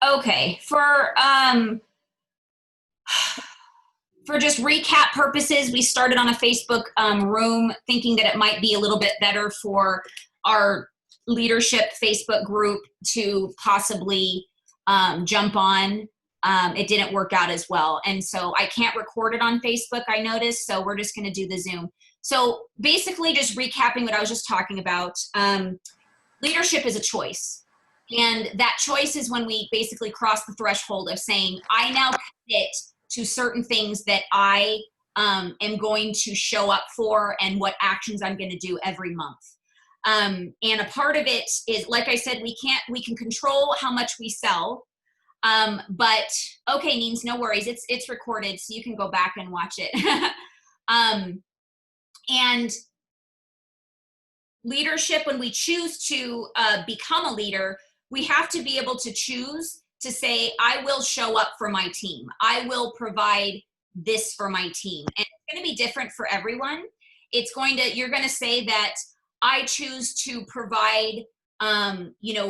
Okay, for just recap purposes, we started on a Facebook room thinking that it might be a little bit better for our leadership Facebook group to possibly jump on. It didn't work out as well. And so I can't record it on Facebook, I noticed. So we're just going to do the Zoom. So basically, just recapping what I was just talking about, leadership is a choice. And that choice is when we basically cross the threshold of saying, I now commit to certain things that I am going to show up for and what actions I'm going to do every month. And a part of it is, like I said, we can control how much we sell. But okay, Neens, no worries. It's recorded, so you can go back and watch it. And leadership, when we choose to become a leader, we have to be able to choose to say, I will show up for my team. I will provide this for my team. And it's going to be different for everyone. You're going to say that I choose to provide,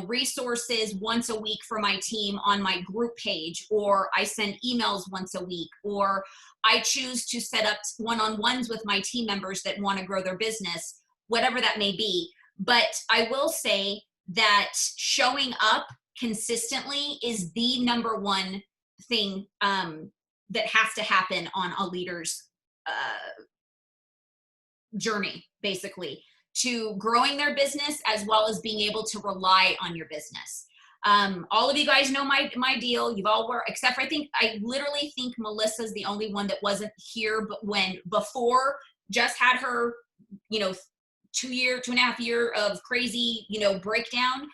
resources once a week for my team on my group page, or I send emails once a week, or I choose to set up one-on-ones with my team members that want to grow their business, whatever that may be. But I will say that showing up consistently is the number one thing that has to happen on a leader's journey, basically, to growing their business as well as being able to rely on your business. All of you guys know my deal. You've all worked, except for I literally think Melissa's the only one that wasn't here, but before Jess had her, 2.5 year of crazy, breakdown.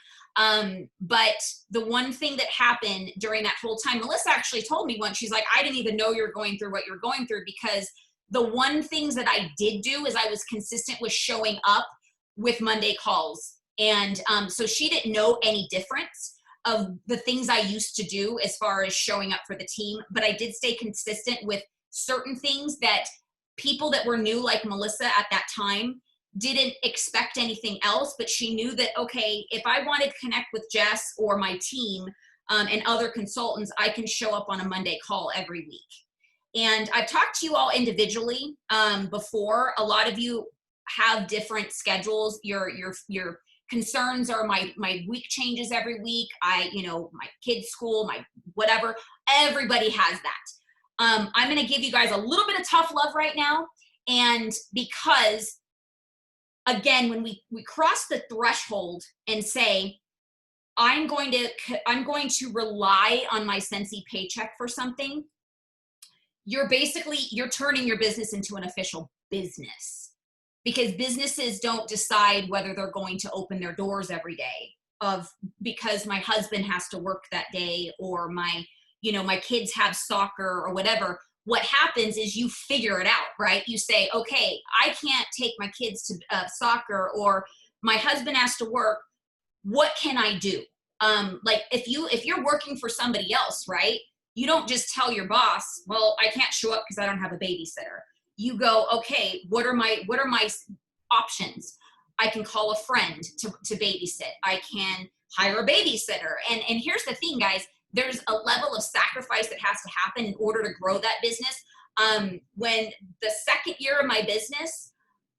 But the one thing that happened during that whole time, Melissa actually told me once, she's like, I didn't even know you're going through what you're going through, because the one things that I did do is I was consistent with showing up with Monday calls. And so she didn't know any difference of the things I used to do as far as showing up for the team. But I did stay consistent with certain things that people that were new, like Melissa at that time, didn't expect anything else, but she knew that, okay, if I wanted to connect with Jess or my team and other consultants, I can show up on a Monday call every week. And I've talked to you all individually before. A lot of you have different schedules. Your concerns are my week changes every week. My kids' school, my whatever. Everybody has that. I'm going to give you guys a little bit of tough love right now, and because again, when we cross the threshold and say, I'm going to rely on my Scentsy paycheck for something, you're turning your business into an official business, because businesses don't decide whether they're going to open their doors every day because my husband has to work that day, or my kids have soccer or whatever. What happens is you figure it out, right? You say, okay, I can't take my kids to soccer, or my husband has to work. What can I do? Like if you're working for somebody else, right? You don't just tell your boss, well, I can't show up because I don't have a babysitter. You go, okay, what are my options? I can call a friend to babysit. I can hire a babysitter. And here's the thing, guys. There's a level of sacrifice that has to happen in order to grow that business. When the second year of my business,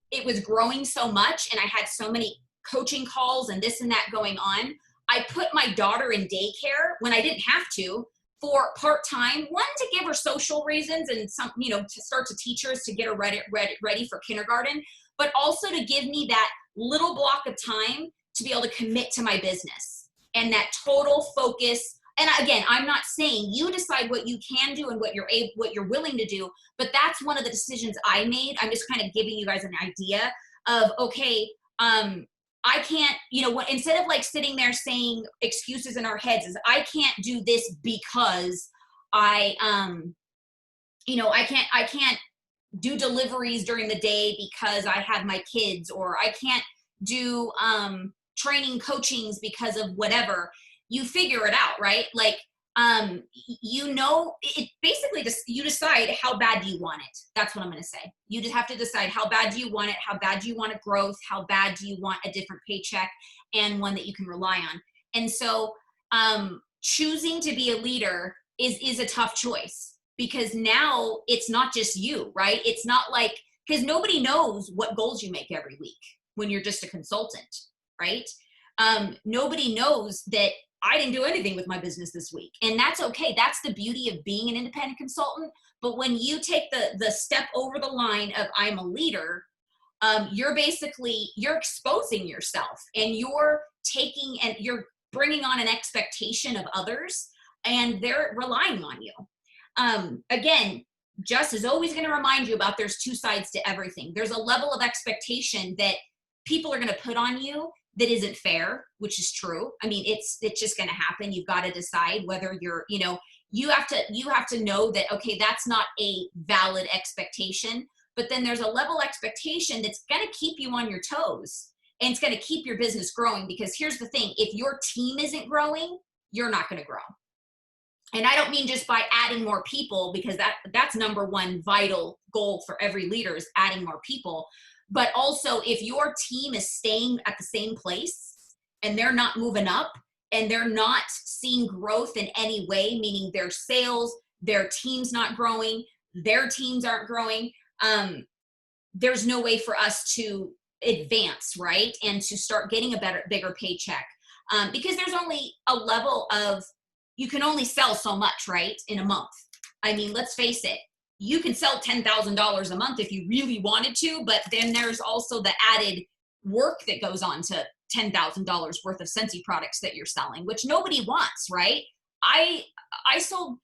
it was growing so much and I had so many coaching calls and this and that going on, I put my daughter in daycare when I didn't have to, for part-time, one, to give her social reasons and some, to start to teach her, to get her ready for kindergarten, but also to give me that little block of time to be able to commit to my business and that total focus. And again, I'm not saying you decide what you can do and what you're willing to do, but that's one of the decisions I made. I'm just kind of giving you guys an idea of, okay, I can't, instead of like sitting there saying excuses in our heads, is I can't do this because I can't do deliveries during the day because I have my kids, or I can't do training coachings because of whatever. You figure it out, right? Like, it basically just, you decide how bad do you want it. That's what I'm going to say. You just have to decide how bad do you want it, how bad do you want a growth, how bad do you want a different paycheck, and one that you can rely on. And so choosing to be a leader is a tough choice, because now it's not just you, right? It's not like, because nobody knows what goals you make every week when you're just a consultant, right? Nobody knows that I didn't do anything with my business this week, and that's okay. That's the beauty of being an independent consultant. But when you take the step over the line of I'm a leader, you're exposing yourself, and you're bringing on an expectation of others, and they're relying on you. Again, Just is always going to remind you about there's two sides to everything. There's a level of expectation that people are going to put on you that isn't fair, which is true. I mean, it's just going to happen. You've got to decide whether you have to know that, okay, that's not a valid expectation. But then there's a level expectation that's going to keep you on your toes, and it's going to keep your business growing. Because here's the thing, if your team isn't growing, you're not going to grow. And I don't mean just by adding more people, because that's number one vital goal for every leader, is adding more people. But also, if your team is staying at the same place and they're not moving up and they're not seeing growth in any way, meaning their sales, their team's not growing, their teams aren't growing, there's no way for us to advance, right? And to start getting a bigger paycheck. Because there's only a level of, you can only sell so much, right, in a month. I mean, let's face it, you can sell $10,000 a month if you really wanted to, but then there's also the added work that goes on to $10,000 worth of Scentsy products that you're selling, which nobody wants, right? I sold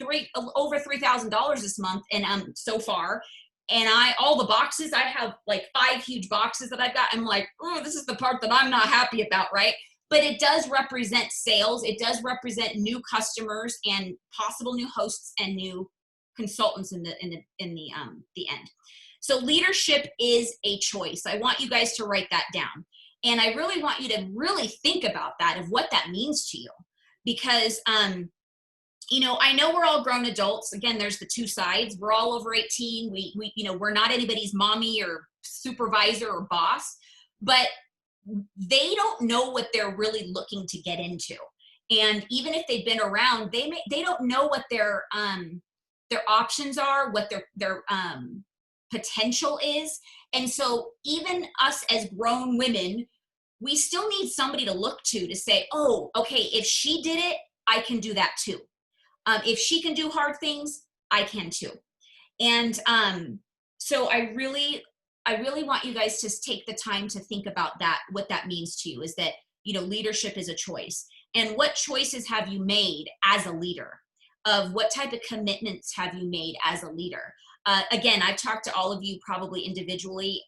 over $3,000 this month, and so far, and all the boxes, I have like 5 huge boxes that I've got. I'm like, oh, this is the part that I'm not happy about, right? But it does represent sales. It does represent new customers and possible new hosts and new consultants in the end. So leadership is a choice. I want you guys to write that down. And I really want you to really think about that, of what that means to you. Because, I know we're all grown adults. Again, there's the two sides. We're all over 18. We're not anybody's mommy or supervisor or boss, but they don't know what they're really looking to get into. And even if they've been around, they don't know what their options are, what their potential is. And so even us as grown women, we still need somebody to look to say, oh, okay, if she did it, I can do that too. If she can do hard things, I can too. And so I really want you guys to take the time to think about that, what that means to you, is that, leadership is a choice. And what choices have you made as a leader? Of what type of commitments have you made as a leader? Again, I've talked to all of you probably individually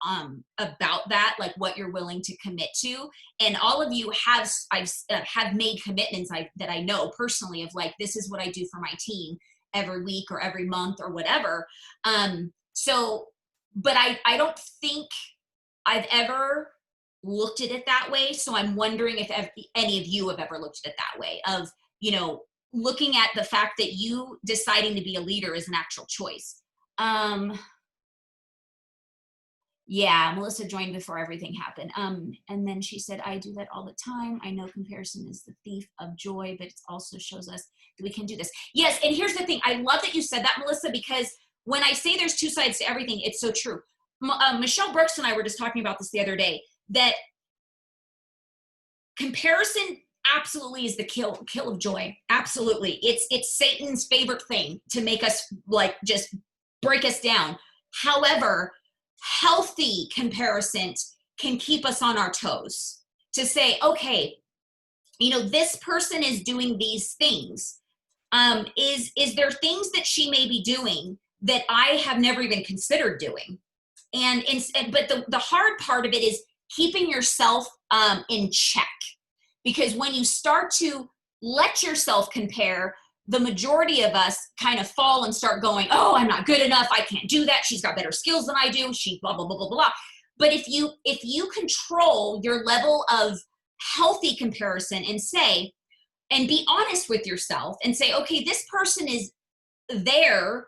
about that, like what you're willing to commit to. And all of you have made commitments that I know personally, of like, this is what I do for my team every week or every month or whatever. But I don't think I've ever looked at it that way. So I'm wondering if any of you have ever looked at it that way, of, looking at the fact that you deciding to be a leader is an actual choice. Yeah, Melissa joined before everything happened. And then she said, I do that all the time. I know comparison is the thief of joy, but it also shows us that we can do this. Yes, and here's the thing. I love that you said that, Melissa, because when I say there's two sides to everything, it's so true. Michelle Brooks and I were just talking about this the other day, that comparison absolutely is the kill of joy. Absolutely. It's Satan's favorite thing to make us just break us down. However, healthy comparison can keep us on our toes to say, okay, this person is doing these things. Is there things that she may be doing that I have never even considered doing? But the hard part of it is keeping yourself in check. Because when you start to let yourself compare, the majority of us kind of fall and start going, oh, I'm not good enough. I can't do that. She's got better skills than I do. She blah, blah, blah, blah, blah. But if you control your level of healthy comparison and be honest with yourself and say, okay, this person is there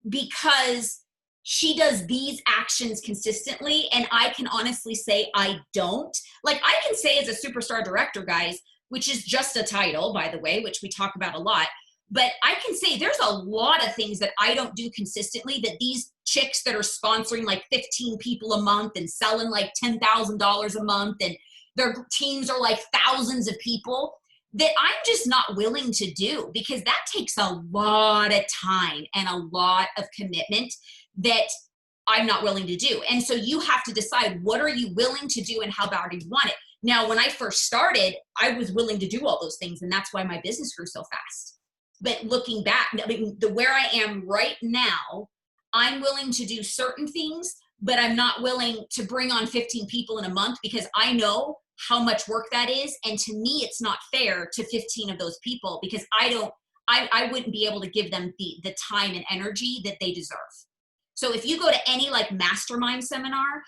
because she does these actions consistently, and I can honestly say I don't. Like, I can say as a superstar director, guys, which is just a title, by the way, which we talk about a lot. But I can say there's a lot of things that I don't do consistently that these chicks that are sponsoring like 15 people a month and selling like $10,000 a month, and their teams are like thousands of people, that I'm just not willing to do, because that takes a lot of time and a lot of commitment that I'm not willing to do. And so you have to decide, what are you willing to do and how bad do you want it? Now, when I first started, I was willing to do all those things, and that's why my business grew so fast. But looking back, I mean, where I am right now, I'm willing to do certain things, but I'm not willing to bring on 15 people in a month, because I know how much work that is. And to me, it's not fair to 15 of those people, because I wouldn't be able to give them the time and energy that they deserve. So if you go to any like mastermind seminar,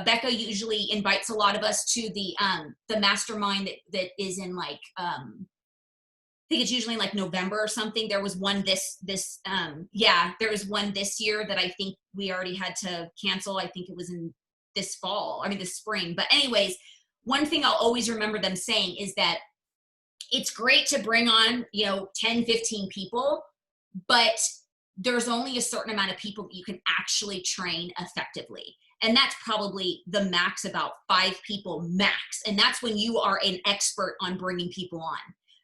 Becca usually invites a lot of us to the mastermind that is in like, I think it's usually in like November or something. There was one there was one this year that I think we already had to cancel. I think it was in this spring. But anyways, one thing I'll always remember them saying is that it's great to bring on, 10, 15 people, but there's only a certain amount of people that you can actually train effectively. And that's probably the max, about 5 people max. And that's when you are an expert on bringing people on.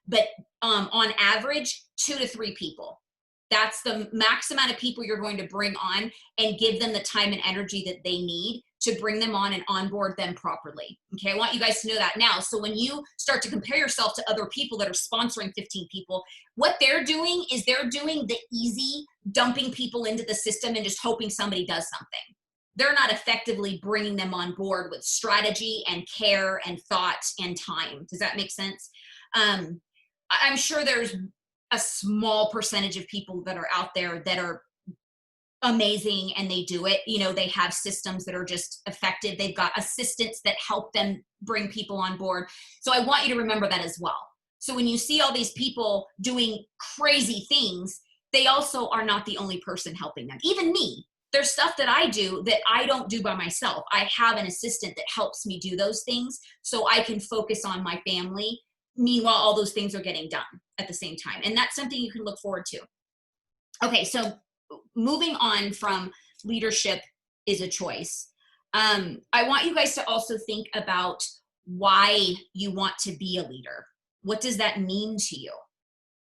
But on average, 2 to 3 people. That's the max amount of people you're going to bring on, and give them the time and energy that they need to bring them on and onboard them properly. Okay, I want you guys to know that now. So when you start to compare yourself to other people that are sponsoring 15 people, what they're doing is they're doing the easy, dumping people into the system and just hoping somebody does something. They're not effectively bringing them on board with strategy and care and thought and time. Does that make sense? I'm sure there's a small percentage of people that are out there that are amazing and they do it. They have systems that are just effective. They've got assistants that help them bring people on board. So I want you to remember that as well. So when you see all these people doing crazy things, they also are not the only person helping them. Even me, there's stuff that I do that I don't do by myself. I have an assistant that helps me do those things so I can focus on my family. Meanwhile, all those things are getting done at the same time. And that's something you can look forward to. Okay, so moving on from leadership is a choice. I want you guys to also think about why you want to be a leader. What does that mean to you?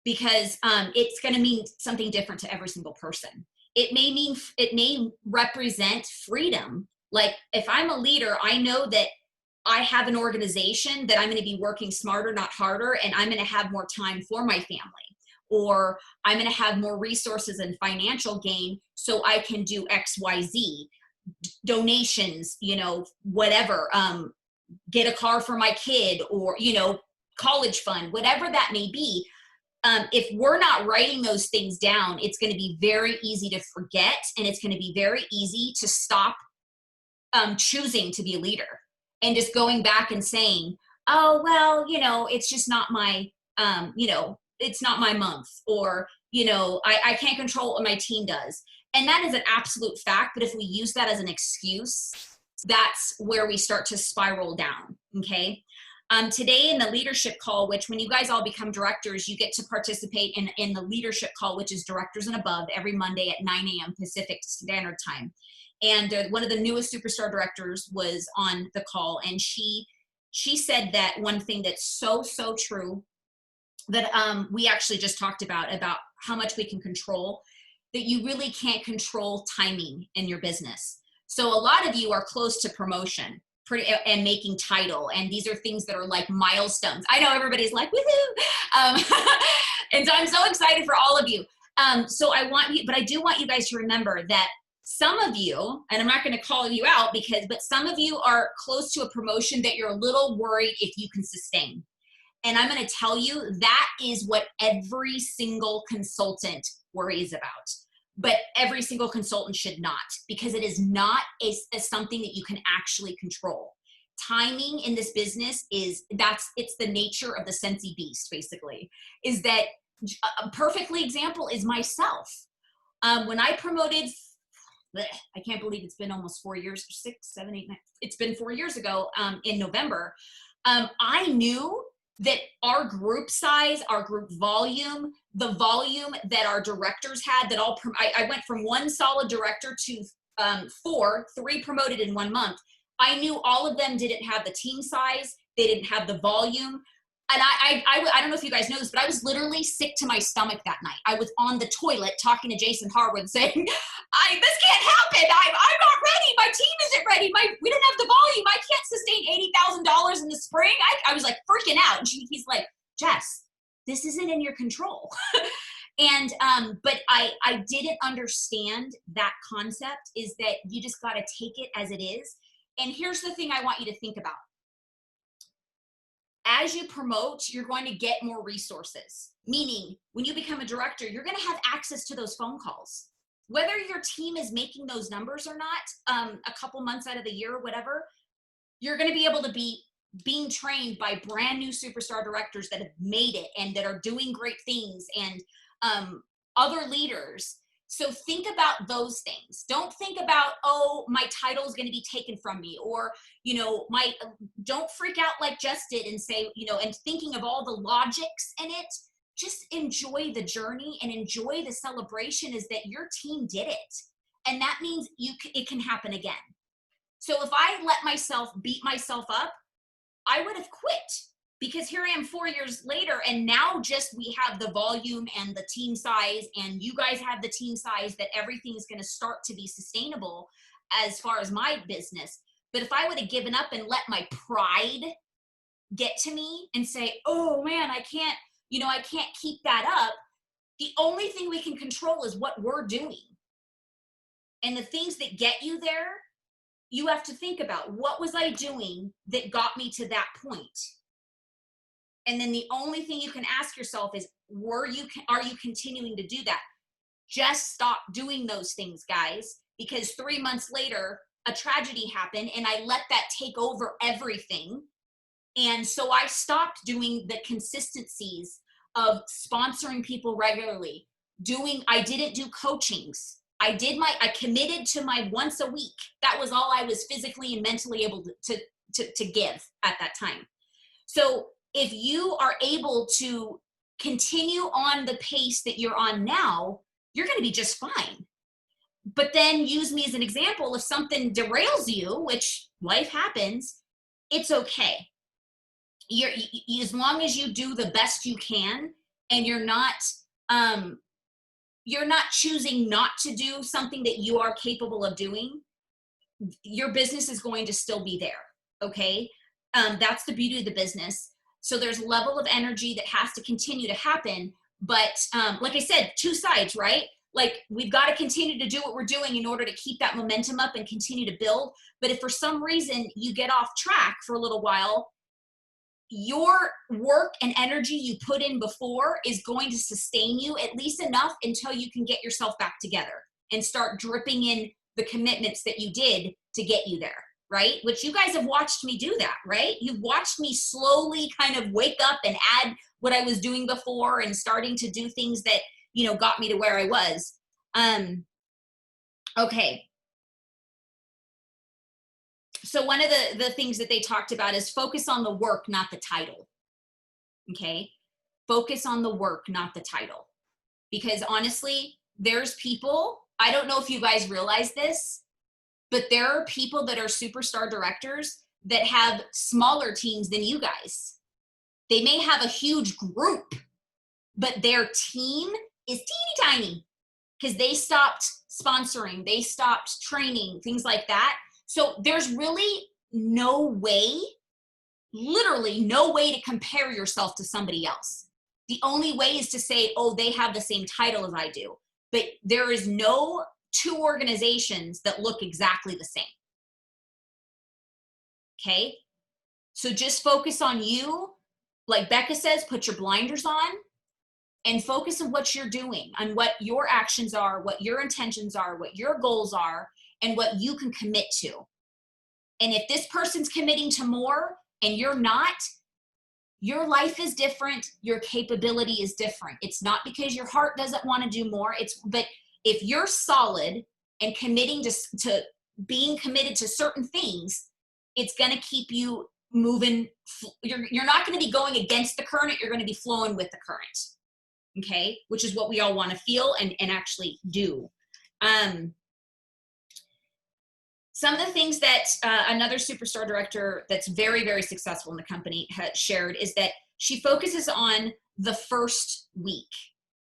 Because it's going to mean something different to every single person. It may represent freedom. Like if I'm a leader, I know that I have an organization that I'm going to be working smarter, not harder, and I'm going to have more time for my family, or I'm going to have more resources and financial gain so I can do X, Y, Z, donations, whatever, get a car for my kid, or, college fund, whatever that may be. If we're not writing those things down, it's going to be very easy to forget, and it's going to be very easy to stop choosing to be a leader. And just going back and saying, oh, well, it's just not my, it's not my month, or, I can't control what my team does. And that is an absolute fact. But if we use that as an excuse, that's where we start to spiral down. Okay. Today in the leadership call, which when you guys all become directors, you get to participate in the leadership call, which is directors and above, every Monday at 9 a.m. Pacific Standard Time. And one of the newest superstar directors was on the call, and she said that one thing that's so true that we actually just talked about how much we can control, that you really can't control timing in your business. So a lot of you are close to promotion and making title, and these are things that are like milestones. I know everybody's like, woohoo! And so I'm so excited for all of you. So I do want you guys to remember that some of you, and I'm not going to call you out but some of you are close to a promotion that you're a little worried if you can sustain. And I'm going to tell you that is what every single consultant worries about. But every single consultant should not, because it is not something that you can actually control. Timing in this business it's the nature of the Scentsy beast, basically, is that a perfectly example is myself. When I promoted, I can't believe it's been almost 4 years, 6, 7, 8, 9. It's been 4 years ago in November. I knew that our group size, our group volume, the volume that our directors had, that I went from one solid director to three promoted in 1 month. I knew all of them didn't have the team size. They didn't have the volume. And I don't know if you guys know this, but I was literally sick to my stomach that night. I was on the toilet talking to Jason Harwood saying, this can't happen. I'm not ready. My team isn't ready. We don't have the volume. I can't sustain $80,000 in the spring. I was like freaking out. And he's like, Jess, this isn't in your control. And, but I didn't understand that concept, is that you just got to take it as it is. And here's the thing I want you to think about. As you promote, you're going to get more resources. Meaning, when you become a director, you're going to have access to those phone calls. Whether your team is making those numbers or not, a couple months out of the year or whatever, you're going to be able to be being trained by brand new superstar directors that have made it and that are doing great things, and other leaders. So think about those things. Don't think about, oh, my title is going to be taken from me, or, don't freak out like Jess did and say, and thinking of all the logics in it. Just enjoy the journey and enjoy the celebration, is that your team did it. And that means it can happen again. So if I let myself beat myself up, I would have quit. Because here I am 4 years later, and now just we have the volume and the team size, and you guys have the team size, that everything is going to start to be sustainable as far as my business. But if I would have given up and let my pride get to me and say, oh man, I can't keep that up. The only thing we can control is what we're doing. And the things that get you there, you have to think about, what was I doing that got me to that point? And then the only thing you can ask yourself is, are you continuing to do that? Just stop doing those things, guys, because 3 months later, a tragedy happened and I let that take over everything. And so I stopped doing the consistencies of sponsoring people regularly. I didn't do coachings. I committed to my once a week. That was all I was physically and mentally able to give at that time. So if you are able to continue on the pace that you're on now, you're going to be just fine. But then use me as an example. If something derails you, which life happens, it's okay. As long as you do the best you can, and you're not choosing not to do something that you are capable of doing, your business is going to still be there. Okay. That's the beauty of the business. So there's a level of energy that has to continue to happen. But like I said, two sides, right? Like, we've got to continue to do what we're doing in order to keep that momentum up and continue to build. But if for some reason you get off track for a little while, your work and energy you put in before is going to sustain you at least enough until you can get yourself back together and start dripping in the commitments that you did to get you there, right? Which you guys have watched me do that, right? You've watched me slowly kind of wake up and add what I was doing before and starting to do things that, got me to where I was. Okay. So one of the things that they talked about is focus on the work, not the title. Okay. Focus on the work, not the title. Because honestly, there's people, I don't know if you guys realize this, but there are people that are superstar directors that have smaller teams than you guys. They may have a huge group, but their team is teeny tiny because they stopped sponsoring, they stopped training, things like that. So there's really no way, literally no way to compare yourself to somebody else. The only way is to say, oh, they have the same title as I do. But there is no two organizations that look exactly the same. Okay? So just focus on you. Like Becca says, put your blinders on and focus on what you're doing, on what your actions are, what your intentions are, what your goals are, and what you can commit to. And if this person's committing to more and you're not, your life is different. Your capability is different. It's not because your heart doesn't want to do more. But if you're solid and committing to being committed to certain things, it's going to keep you moving, you're not going to be going against the current, you're going to be flowing with the current. Okay, which is what we all want to feel and actually do. Some of the things that another superstar director that's very, very successful in the company has shared is that she focuses on the first week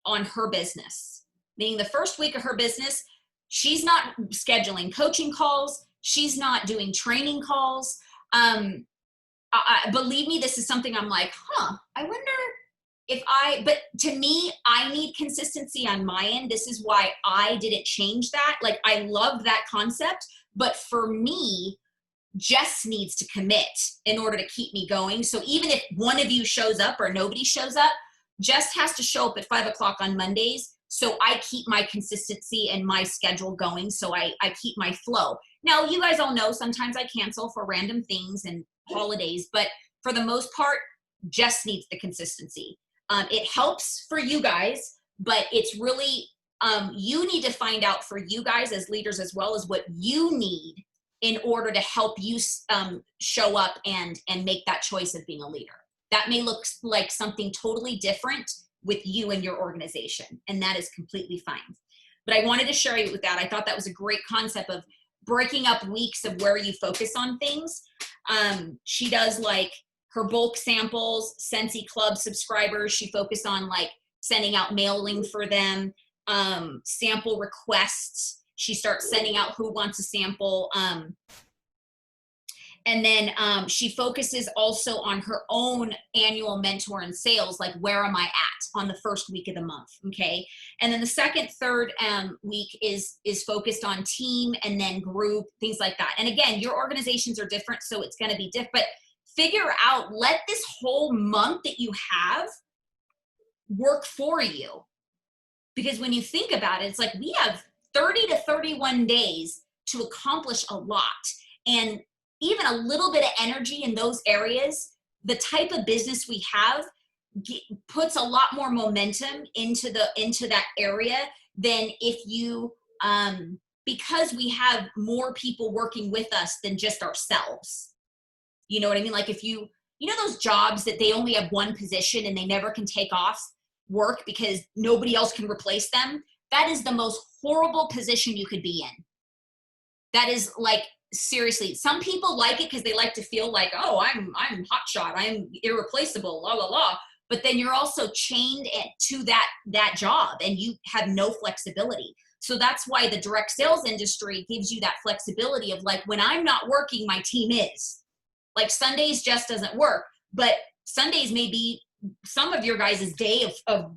on her business. Meaning the first week of her business, she's not scheduling coaching calls. She's not doing training calls. Believe me, this is something I'm like, I wonder but to me, I need consistency on my end. This is why I didn't change that. Like, I love that concept, but for me, Jess needs to commit in order to keep me going. So even if one of you shows up or nobody shows up, Jess has to show up at 5 o'clock on Mondays. So I keep my consistency and my schedule going. So I keep my flow. Now, you guys all know sometimes I cancel for random things and holidays, but for the most part, Jess needs the consistency. It helps for you guys, but it's really, you need to find out for you guys as leaders as well as what you need in order to help you show up and make that choice of being a leader. That may look like something totally different with you and your organization, and that is completely fine. But I wanted to share you with that. I thought that was a great concept of breaking up weeks of where you focus on things. She does like her bulk samples, Scentsy Club subscribers. She focused on like sending out mailing for them, sample requests. She starts sending out who wants a sample. And then she focuses also on her own annual mentor and sales, like where am I at on the first week of the month, okay? And then the second, third week is focused on team and then group, things like that. And again, your organizations are different, so it's gonna be different, but figure out, let this whole month that you have work for you. Because when you think about it, it's like we have 30 to 31 days to accomplish a lot. And even a little bit of energy in those areas, the type of business we have puts a lot more momentum into that area than if you, because we have more people working with us than just ourselves. You know what I mean? Like if you know those jobs that they only have one position and they never can take off work because nobody else can replace them? That is the most horrible position you could be in. That is like, seriously, some people like it because they like to feel like, oh, I'm hotshot, I'm irreplaceable, la la la. But then you're also chained to that job and you have no flexibility. So that's why the direct sales industry gives you that flexibility of like, when I'm not working, my team is. Like Sundays just doesn't work, but Sundays may be some of your guys' day of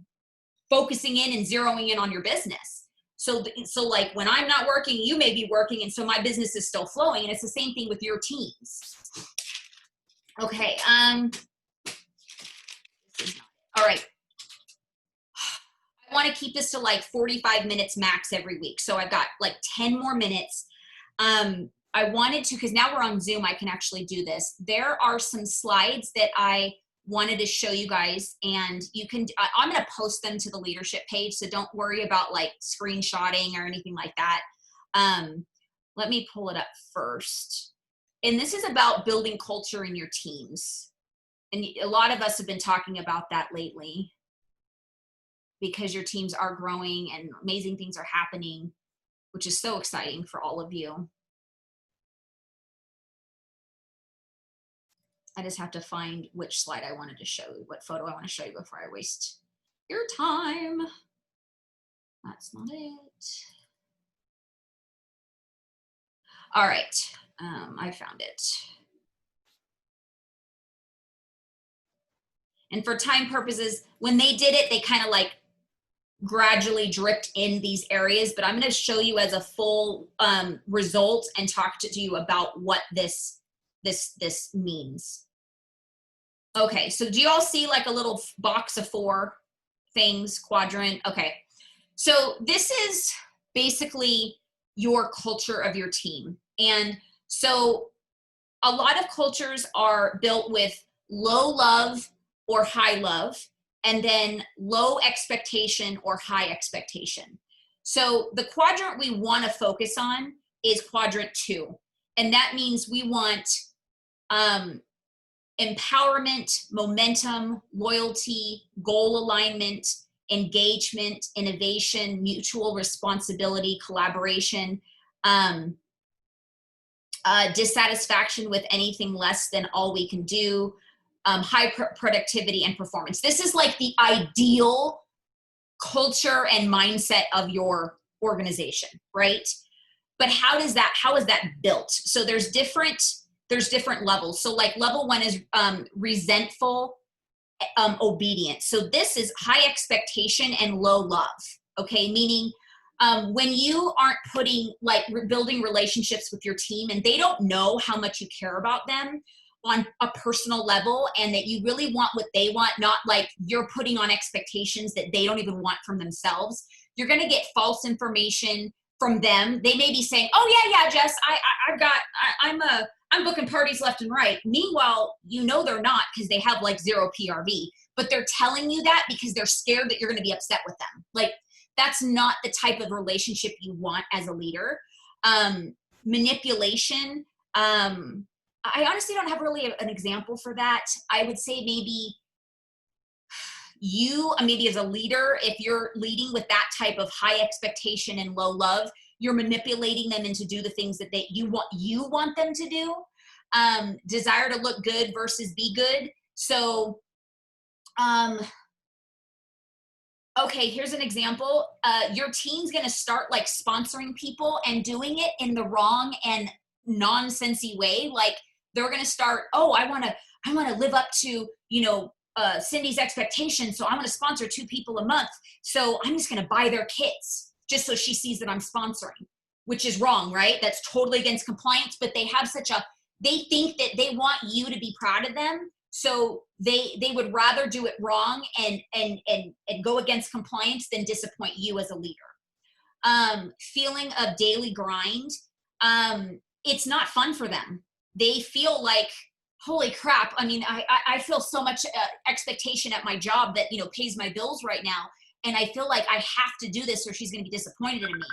focusing in and zeroing in on your business. So like when I'm not working, you may be working, and so my business is still flowing, and it's the same thing with your teams. Okay, all right. I want to keep this to like 45 minutes max every week. So I've got like 10 more minutes. I wanted to, because now we're on Zoom, I can actually do this. There are some slides that I wanted to show you guys, and you can, I'm going to post them to the leadership page. So don't worry about like screenshotting or anything like that. Let me pull it up first. And this is about building culture in your teams. And a lot of us have been talking about that lately because your teams are growing and amazing things are happening, which is so exciting for all of you. I just have to find which slide I wanted to show you, what photo I want to show you before I waste your time. That's not it. All right, I found it. And for time purposes, when they did it, they kind of like gradually dripped in these areas, but I'm going to show you as a full result and talk to you about what this means. Okay, so do you all see like a little box of 4 things, quadrant? Okay, so this is basically your culture of your team. And so a lot of cultures are built with low love or high love, and then low expectation or high expectation. So the quadrant we want to focus on is Quadrant 2. And that means we want empowerment, momentum, loyalty, goal alignment, engagement, innovation, mutual responsibility, collaboration, dissatisfaction with anything less than all we can do, high productivity and performance. This is like the ideal culture and mindset of your organization, right? But how is that built? So there's different levels. So like level one is resentful obedience. So this is high expectation and low love. Okay, meaning when you aren't building relationships with your team and they don't know how much you care about them on a personal level, and that you really want what they want, not like you're putting on expectations that they don't even want from themselves, you're going to get false information from them. They may be saying, oh yeah, Jess, I'm booking parties left and right. Meanwhile, they're not, because they have like 0 PRV, but they're telling you that because they're scared that you're going to be upset with them. Like, that's not the type of relationship you want as a leader. Manipulation. I honestly don't have really an example for that. I would say maybe as a leader, if you're leading with that type of high expectation and low love, you're manipulating them into do the things that you want them to do. Desire to look good versus be good. So, okay, here's an example. Your team's going to start like sponsoring people and doing it in the wrong and non-Scentsy way. Like, they're going to start, I want to live up to, Cindy's expectations. So I'm going to sponsor 2 people a month. So I'm just going to buy their kits just so she sees that I'm sponsoring, which is wrong, right? That's totally against compliance, but they have they think that they want you to be proud of them. So they would rather do it wrong and go against compliance than disappoint you as a leader. Feeling of daily grind. It's not fun for them. They feel like, holy crap. I mean, I feel so much expectation at my job that, pays my bills right now. And I feel like I have to do this or she's going to be disappointed in me.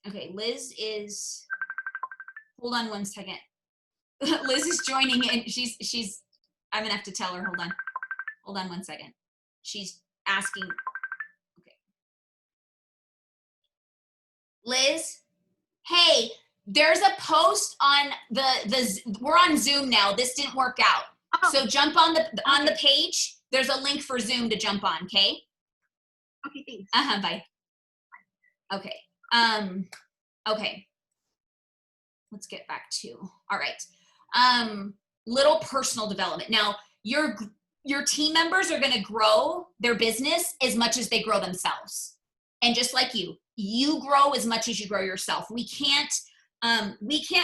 Okay, Liz is, hold on one second. Liz is joining in. She's, I'm going to have to tell her, hold on one second. She's asking. Okay. Liz, hey, there's a post on we're on Zoom now. This didn't work out. Oh. So jump on the page. There's a link for Zoom to jump on. Okay. Okay. Thanks. Bye. Okay. Okay. Let's get back to, all right. Little personal development. Now, your team members are going to grow their business as much as they grow themselves. And just like you grow as much as you grow yourself. We can't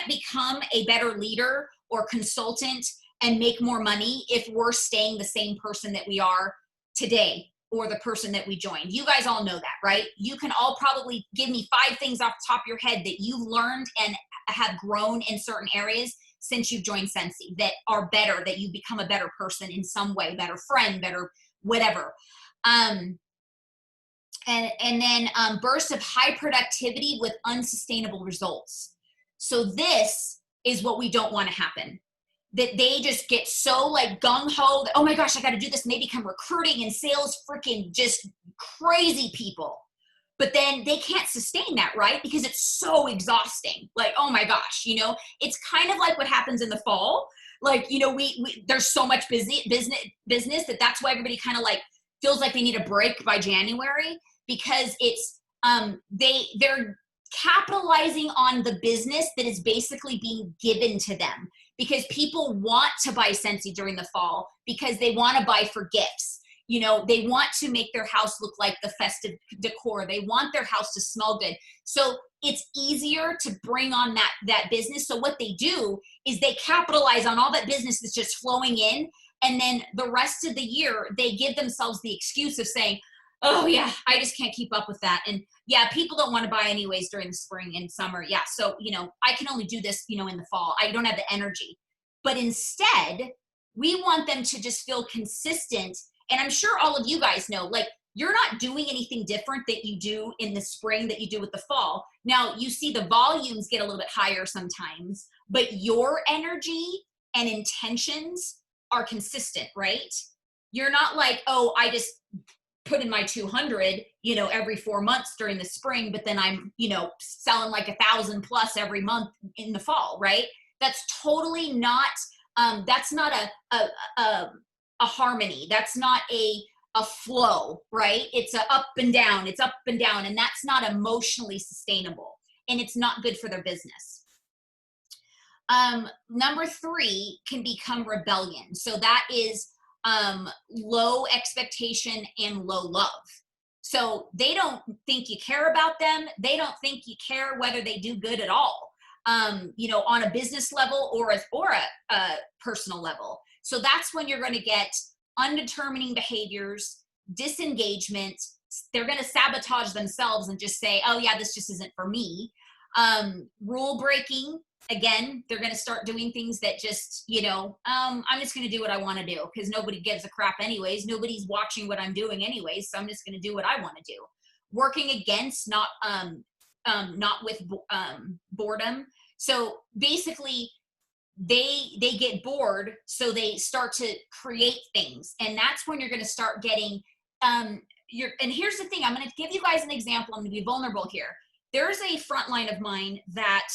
become a better leader or consultant and make more money if we're staying the same person that we are today or the person that we joined. You guys all know that, right? You can all probably give me 5 things off the top of your head that you've learned and have grown in certain areas since you've joined Scentsy that are better, that you become a better person in some way, better friend, better whatever. And then bursts of high productivity with unsustainable results. So this is what we don't want to happen. That they just get so like gung-ho that, oh my gosh, I got to do this. And they become recruiting and sales freaking just crazy people. But then they can't sustain that, right? Because it's so exhausting. Like, oh my gosh, it's kind of like what happens in the fall. Like, there's so much business that's why everybody kind of like feels like they need a break by January, because it's, they're capitalizing on the business that is basically being given to them, because people want to buy Scentsy during the fall because they want to buy for gifts. They want to make their house look like the festive decor. They want their house to smell good. So it's easier to bring on that business. So what they do is they capitalize on all that business that's just flowing in. And then the rest of the year, they give themselves the excuse of saying, oh yeah, I just can't keep up with that. And yeah, people don't want to buy anyways during the spring and summer. Yeah. So, I can only do this, in the fall. I don't have the energy. But instead, we want them to just feel consistent. And I'm sure all of you guys know, like, you're not doing anything different that you do in the spring that you do with the fall. Now, you see the volumes get a little bit higher sometimes, but your energy and intentions are consistent, right? You're not like, oh, I just put in my 200, every 4 months during the spring, but then I'm, selling like 1,000 plus every month in the fall, right? That's totally not, that's not a harmony. That's not a flow, right? It's a up and down, it's up and down, and that's not emotionally sustainable, and it's not good for their business. Number 3 can become rebellion. So that is low expectation and low love. So they don't think you care about them. They don't think you care whether they do good at all, on a business level or a personal level. So that's when you're going to get undetermining behaviors, disengagement. They're going to sabotage themselves and just say, oh yeah, this just isn't for me. Rule breaking. Again, they're going to start doing things that just, I'm just going to do what I want to do because nobody gives a crap anyways. Nobody's watching what I'm doing anyways. So I'm just going to do what I want to do. Working against, not with boredom. So basically they get bored. So they start to create things. And that's when you're going to start getting, and here's the thing, I'm going to give you guys an example. I'm going to be vulnerable here. There's a frontline of mine that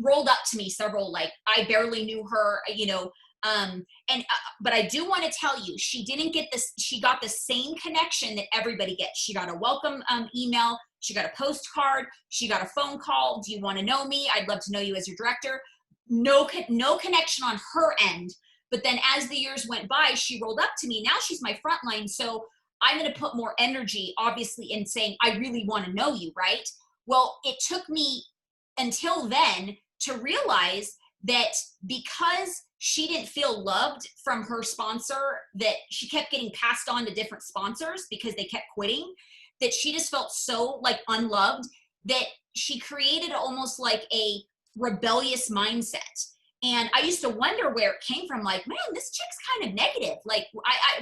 rolled up to me several, like I barely knew her, but I do want to tell you, she didn't get this. She got the same connection that everybody gets. She got a welcome email. She got a postcard. She got a phone call. Do you want to know me? I'd love to know you as your director. No connection on her end. But then as the years went by, she rolled up to me. Now she's my frontline. So I'm going to put more energy, obviously, in saying, I really want to know you, right? Well, it took me until then to realize that because she didn't feel loved from her sponsor, that she kept getting passed on to different sponsors because they kept quitting, that she just felt so like unloved that she created almost like a rebellious mindset. And I used to wonder where it came from. Like, man, this chick's kind of negative. Like,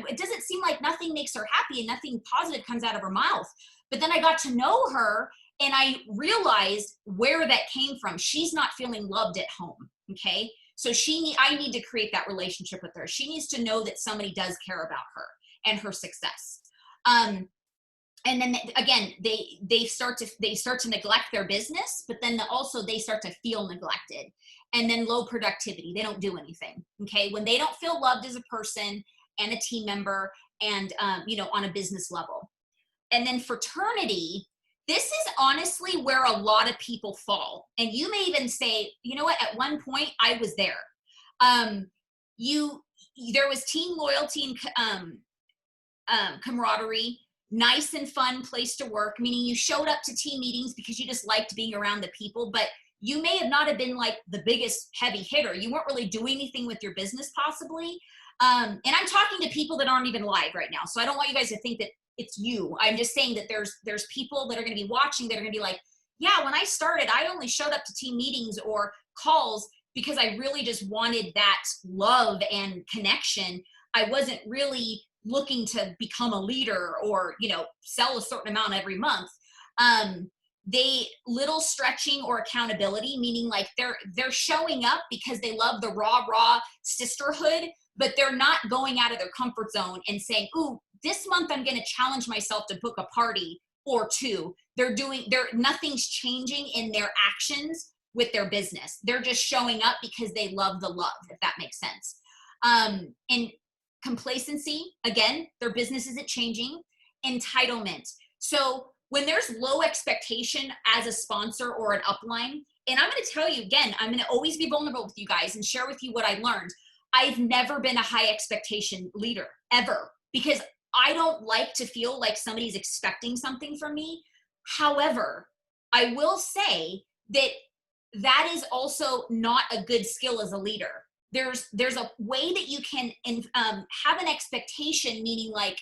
it doesn't seem like nothing makes her happy and nothing positive comes out of her mouth. But then I got to know her and I realized where that came from. She's not feeling loved at home. Okay. So I need to create that relationship with her. She needs to know that somebody does care about her and her success. And then again, they start to neglect their business, but then also they start to feel neglected. And then low productivity. They don't do anything. Okay. When they don't feel loved as a person and a team member and, on a business level. And then fraternity, this is honestly where a lot of people fall. And you may even say, you know what, at one point I was there. There was team loyalty and camaraderie, nice and fun place to work, meaning you showed up to team meetings because you just liked being around the people, but you may have not have been like the biggest heavy hitter. You weren't really doing anything with your business possibly. And I'm talking to people that aren't even live right now. So I don't want you guys to think that it's you. I'm just saying that there's people that are going to be watching that are going to be like, yeah, when I started, I only showed up to team meetings or calls because I really just wanted that love and connection. I wasn't really looking to become a leader or, sell a certain amount every month. They little stretching or accountability, meaning like they're showing up because they love the raw sisterhood, but they're not going out of their comfort zone and saying, ooh, this month I'm going to challenge myself to book a party or two. Nothing's changing in their actions with their business. They're just showing up because they love the love, if that makes sense. And complacency, again, their business isn't changing. Entitlement. So when there's low expectation as a sponsor or an upline, and I'm going to tell you again, I'm going to always be vulnerable with you guys and share with you what I learned. I've never been a high expectation leader ever because I don't like to feel like somebody's expecting something from me. However, I will say that is also not a good skill as a leader. There's a way that you can have an expectation, meaning like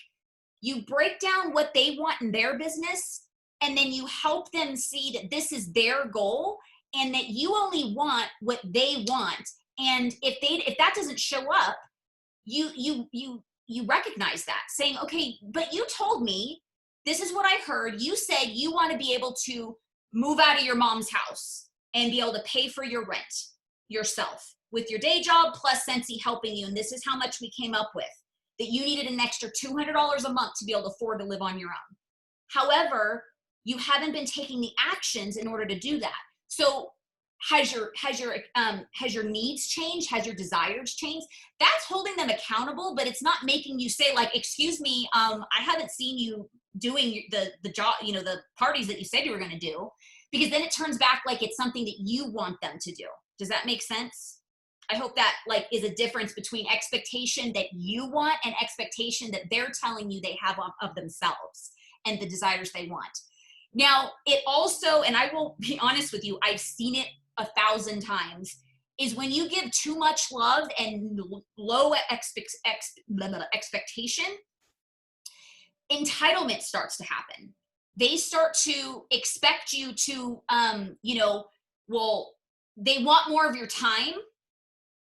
you break down what they want in their business and then you help them see that this is their goal and that you only want what they want. And if that doesn't show up, you recognize that, saying, okay, but you told me, this is what I heard. You said you want to be able to move out of your mom's house and be able to pay for your rent. yourself with your day job plus Scentsy helping you. And this is how much we came up with, that you needed an extra $200 a month to be able to afford to live on your own. However, you haven't been taking the actions in order to do that. So has your needs changed? Has your desires changed? That's holding them accountable, but it's not making you say like, excuse me, I haven't seen you doing the job, the parties that you said you were going to do, because then it turns back like it's something that you want them to do. Does that make sense? I hope that like is a difference between expectation that you want and expectation that they're telling you they have of themselves and the desires they want. Now, it also, and I will be honest with you, I've seen it 1,000 times, is when you give too much love and low expectation, entitlement starts to happen. They start to expect you to, they want more of your time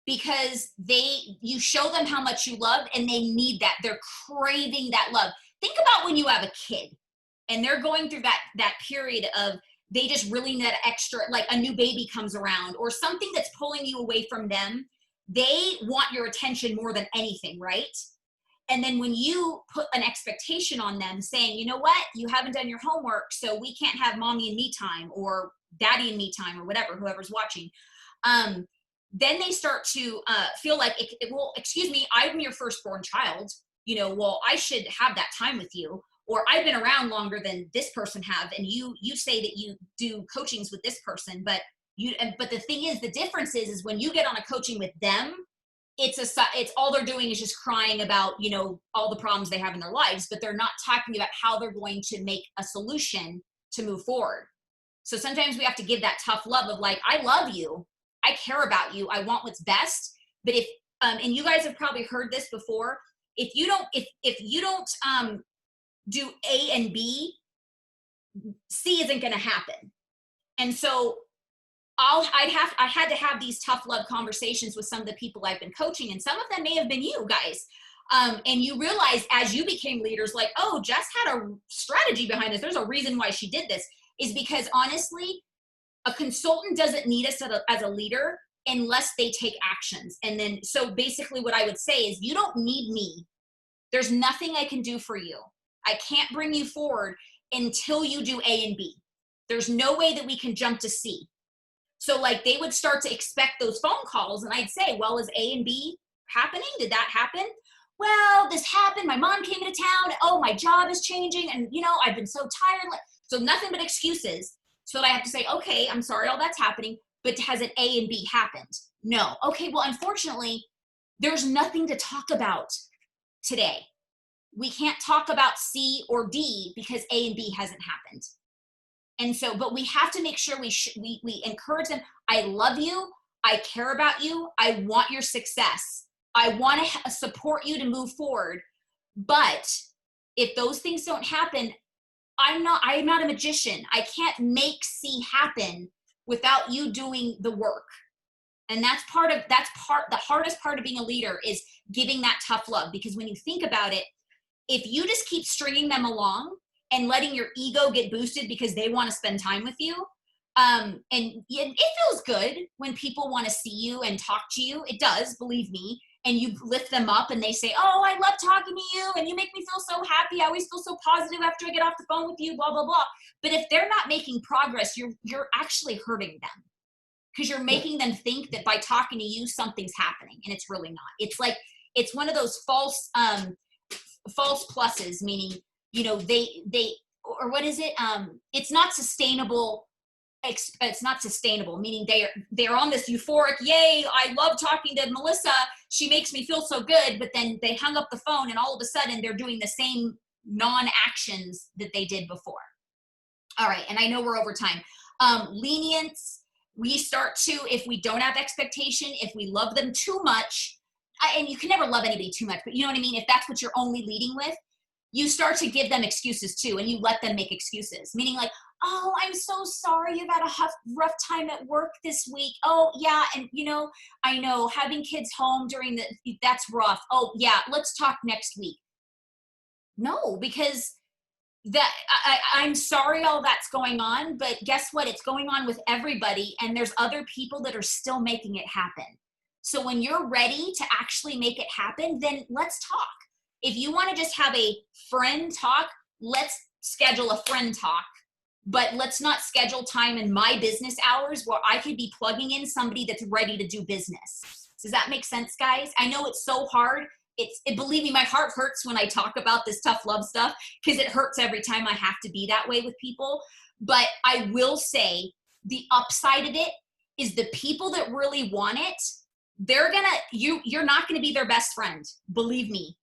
because you show them how much you love and they need that. They're craving that love. Think about when you have a kid and they're going through that period of, they just really need that extra, like a new baby comes around or something that's pulling you away from them. They want your attention more than anything, right? And then when you put an expectation on them saying, you know what, you haven't done your homework, so we can't have mommy and me time or daddy and me time or whatever, whoever's watching. Then they start to feel like, well, excuse me, I'm your firstborn child. Well, I should have that time with you. Or I've been around longer than this person have, and you say that you do coachings with this person, but the thing is, the difference is when you get on a coaching with them, it's all they're doing is just crying about, all the problems they have in their lives, but they're not talking about how they're going to make a solution to move forward. So sometimes we have to give that tough love of like, I love you, I care about you, I want what's best. But if, and you guys have probably heard this before, if you don't do A and B, C isn't going to happen. And so I had to have these tough love conversations with some of the people I've been coaching, and some of them may have been you guys. And you realize as you became leaders, like, oh, Jess had a strategy behind this. There's a reason why she did this, is because honestly, a consultant doesn't need us as a leader unless they take actions. And then, so basically what I would say is, you don't need me. There's nothing I can do for you. I can't bring you forward until you do A and B. There's no way that we can jump to C. So like they would start to expect those phone calls, and I'd say, well, is A and B happening? Did that happen? Well, this happened. My mom came into town. Oh, my job is changing. And I've been so tired. So nothing but excuses. So I have to say, okay, I'm sorry all that's happening, but has an A and B happened? No. Okay, well, unfortunately, there's nothing to talk about today. We can't talk about C or D because A and B hasn't happened. And so, but we have to make sure we encourage them. I love you. I care about you. I want your success. I want to support you to move forward. But if those things don't happen, I'm not a magician. I can't make C happen without you doing the work. And the hardest part of being a leader is giving that tough love. Because when you think about it, if you just keep stringing them along and letting your ego get boosted because they want to spend time with you, and it feels good when people want to see you and talk to you. It does, believe me. And you lift them up and they say, oh, I love talking to you and you make me feel so happy. I always feel so positive after I get off the phone with you, blah, blah, blah. But if they're not making progress, you're actually hurting them, because you're making them think that by talking to you, something's happening, and it's really not. It's like, it's one of those false pluses, meaning, or what is it? It's not sustainable. It's not sustainable, meaning they're on this euphoric, yay, I love talking to Melissa, she makes me feel so good, but then they hung up the phone and all of a sudden they're doing the same non-actions that they did before. All right, and I know we're over time. Lenience, we start to, if we don't have expectation, if we love them too much, and you can never love anybody too much, but you know what I mean? If that's what you're only leading with, you start to give them excuses too, and you let them make excuses, meaning like, oh, I'm so sorry you've had a rough time at work this week. Oh yeah, and I know having kids home that's rough. Oh yeah, let's talk next week. No, because I'm sorry all that's going on, but guess what? It's going on with everybody, and there's other people that are still making it happen. So when you're ready to actually make it happen, then let's talk. If you want to just have a friend talk, let's schedule a friend talk, but let's not schedule time in my business hours where I could be plugging in somebody that's ready to do business. Does that make sense, guys? I know it's so hard. Believe me, my heart hurts when I talk about this tough love stuff because it hurts every time I have to be that way with people. But I will say the upside of it is the people that really want it, you're not going to be their best friend. Believe me.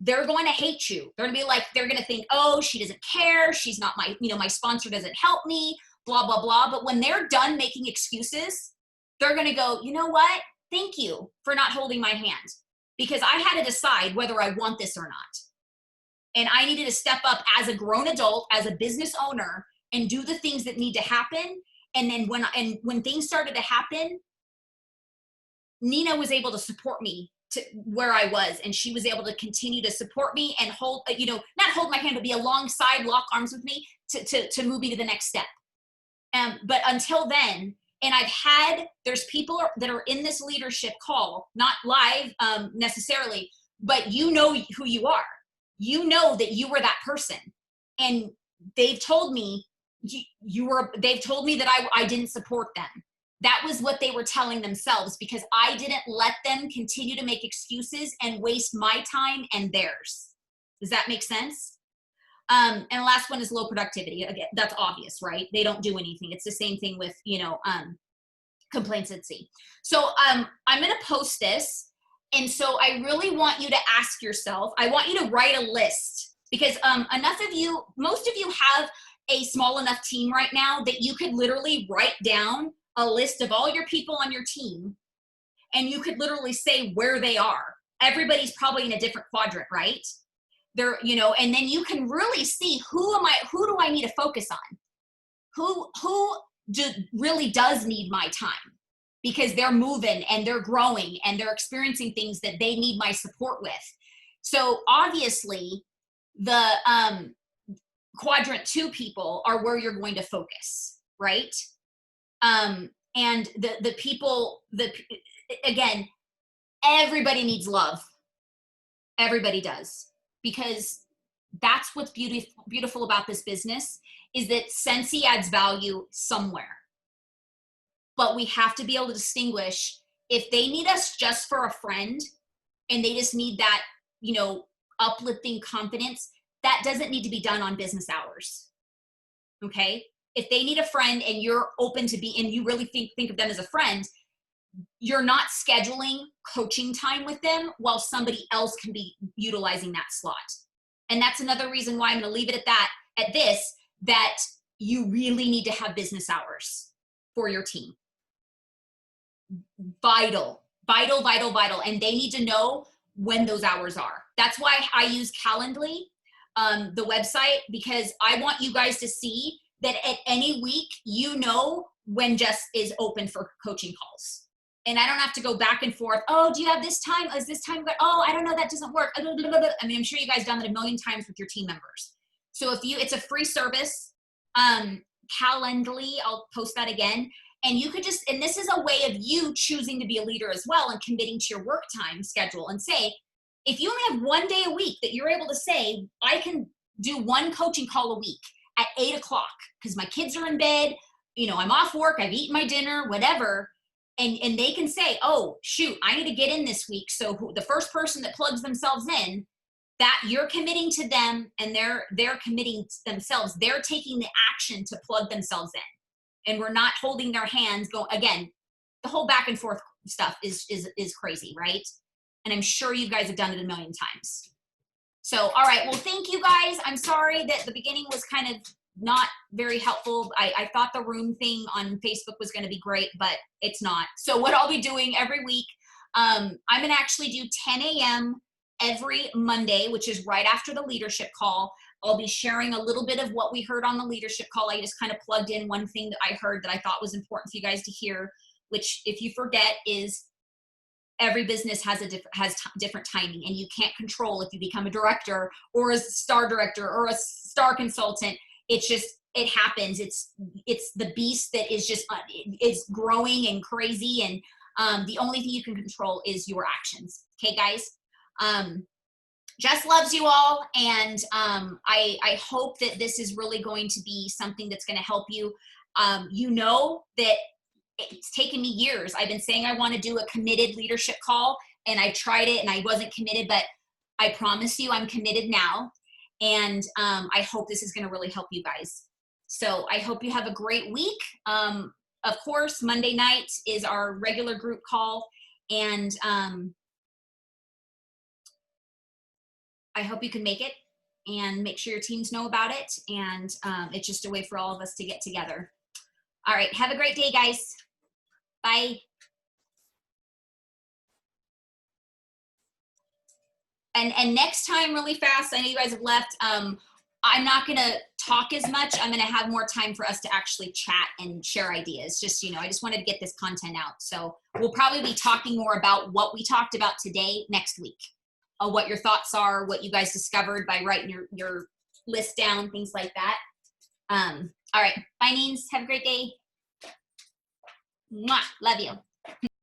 They're going to hate you. They're going to be like, they're going to think, oh, she doesn't care. She's not my sponsor doesn't help me, blah, blah, blah. But when they're done making excuses, they're going to go, you know what? Thank you for not holding my hand, because I had to decide whether I want this or not. And I needed to step up as a grown adult, as a business owner, and do the things that need to happen. And then when things started to happen, Nina was able to support me to where I was, and she was able to continue to support me and not hold my hand, but be alongside, lock arms with me to move me to the next step. But until then, and there's people that are in this leadership call, not live necessarily, but you know who you are. You know that you were that person. And they've told me they've told me that I didn't support them. That was what they were telling themselves, because I didn't let them continue to make excuses and waste my time and theirs. Does that make sense? And last one is low productivity. Again, that's obvious, right? They don't do anything. It's the same thing with, complaints at sea. So I'm going to post this. And so I really want you to ask yourself, I want you to write a list, because most of you have a small enough team right now that you could literally write down a list of all your people on your team, and you could literally say where they are. Everybody's probably in a different quadrant, right? And then you can really see who do I need to focus on? Who really does need my time, because they're moving and they're growing and they're experiencing things that they need my support with. So obviously the Quadrant 2 people are where you're going to focus, right? And the people, again, everybody needs love. Everybody does, because that's what's beautiful about this business, is that Scentsy adds value somewhere. But we have to be able to distinguish if they need us just for a friend and they just need that, uplifting confidence, that doesn't need to be done on business hours. Okay? If they need a friend and you're open to and you really think of them as a friend, you're not scheduling coaching time with them while somebody else can be utilizing that slot. And that's another reason why I'm going to leave it at this, that you really need to have business hours for your team. Vital. And they need to know when those hours are. That's why I use Calendly, the website, because I want you guys to see that at any week, when Jess is open for coaching calls. And I don't have to go back and forth. Oh, do you have this time? Is this time good? Oh, I don't know. That doesn't work. I mean, I'm sure you guys done that a million times with your team members. So it's a free service, Calendly, I'll post that again. And you could and this is a way of you choosing to be a leader as well and committing to your work time schedule, and say, if you only have one day a week that you're able to say, I can do one coaching call a week at 8 o'clock because my kids are in bed, I'm off work, I've eaten my dinner, whatever. And they can say, oh, shoot, I need to get in this week. So the first person that plugs themselves in, that you're committing to them, and they're committing themselves. They're taking the action to plug themselves in. And we're not holding their hands going. Again, the whole back and forth stuff is crazy, right? And I'm sure you guys have done it a million times. So, all right. Well, thank you guys. I'm sorry that the beginning was kind of not very helpful. I thought the room thing on Facebook was going to be great, but it's not. So what I'll be doing every week, I'm going to actually do 10 a.m. every Monday, which is right after the leadership call. I'll be sharing a little bit of what we heard on the leadership call. I just kind of plugged in one thing that I heard that I thought was important for you guys to hear, which, if you forget, is every business has different timing, and you can't control if you become a director or a star director or a star consultant. It's just, it happens. It's the beast that is just, it's growing and crazy. And the only thing you can control is your actions. Okay, guys? Jess loves you all, and I hope that this is really going to be something that's going to help you. You know that it's taken me years. I've been saying I want to do a committed leadership call, and I tried it and I wasn't committed, but I promise you I'm committed now. And I hope this is going to really help you guys. So I hope you have a great week. Of course, Monday night is our regular group call, and I hope you can make it and make sure your teams know about it. And it's just a way for all of us to get together. All right. Have a great day, guys. Bye. And next time, really fast, I know you guys have left. I'm not going to talk as much. I'm going to have more time for us to actually chat and share ideas. Just, I just wanted to get this content out. So we'll probably be talking more about what we talked about today next week. What your thoughts are, what you guys discovered by writing your list down, things like that. All right. Bye, Neens. Have a great day. Mwah. Love you.